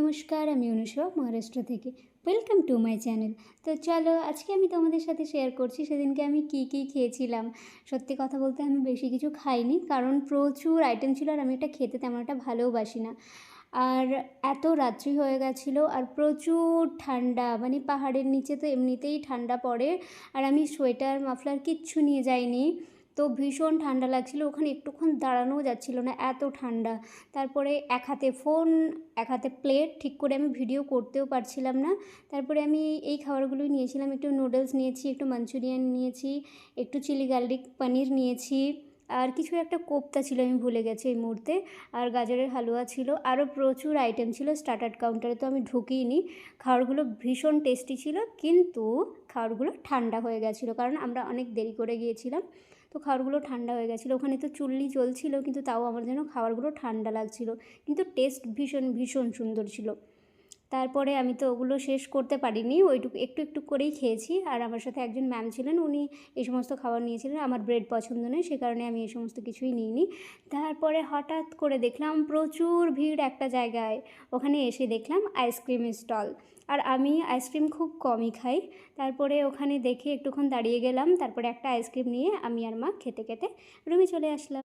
নমস্কার, আমি অনুষা মহারাষ্ট্র থেকে। Welcome to my channel. তো চলো আজকে আমি তোমাদের সাথে শেয়ার করছি সেদিনকে আমি কী খেয়েছিলাম। সত্যি কথা বলতে আমি বেশি কিছু খাইনি, কারণ প্রচুর আইটেম ছিল আর আমি এটা খেতে তেমন একটা ভালোবাসি না। আর এত রাত্রি হয়ে গেছিলো আর প্রচুর ঠান্ডা, মানে পাহাড়ের নিচে তো এমনিতেই ঠান্ডা পড়ে। আর আমি সোয়েটার মাফলার কিচ্ছু নিয়ে যাইনি, তো ভীষণ ঠান্ডা লাগছিলো, ওখানে একটুক্ষণ দাঁড়ানোও যাচ্ছিল না, এত ঠান্ডা। তারপরে এক হাতে ফোন, এক হাতে প্লেট, ঠিক করে আমি ভিডিও করতেও পারছিলাম না। তারপরে আমি এই খাবারগুলোই নিয়েছিলাম, একটু নুডলস নিয়েছি, একটু মাঞ্চুরিয়ান নিয়েছি, একটু চিলি গার্লিক পনির নিয়েছি, আর কিছু একটা কোপ্তা ছিল, আমি ভুলে গেছি এই মুহূর্তে, আর গাজরের হালুয়া ছিল, আরও প্রচুর আইটেম ছিল। স্টার্টার কাউন্টারে তো আমি ঢুকিইনি। খাবারগুলো ভীষণ টেস্টি ছিল, কিন্তু খাবারগুলো ঠান্ডা হয়ে গেছিলো, কারণ আমরা অনেক দেরি করে গিয়েছিলাম, তো খাবারগুলো ঠান্ডা হয়ে গেছিলো। ওখানে তো চুল্লি জ্বলছিল, কিন্তু তাও আমার যেন খাবারগুলো ঠান্ডা লাগছিলো, কিন্তু টেস্ট ভীষণ ভীষণ সুন্দর ছিল। তারপরে আমি তো ওগুলো শেষ করতে পারিনি, ওইটুকু একটু একটু করেই খেয়েছি। আর আমার সাথে একজন ম্যাম ছিলেন, উনি এই সমস্ত খাবার নিয়েছিলেন। আমার ব্রেড পছন্দ নয়, সে কারণে আমি এই সমস্ত কিছুই নিইনি। তারপরে হঠাৎ করে দেখলাম প্রচুর ভিড় একটা জায়গায়, ওখানে এসে দেখলাম আইসক্রিম স্টল। আর আমি আইসক্রিম খুব কমই খাই। তারপরে ওখানে দেখে একটুক্ষণ দাঁড়িয়ে গেলাম, তারপরে একটা আইসক্রিম নিয়ে আমি আর মা খেতে খেতে রুমে চলে আসলাম।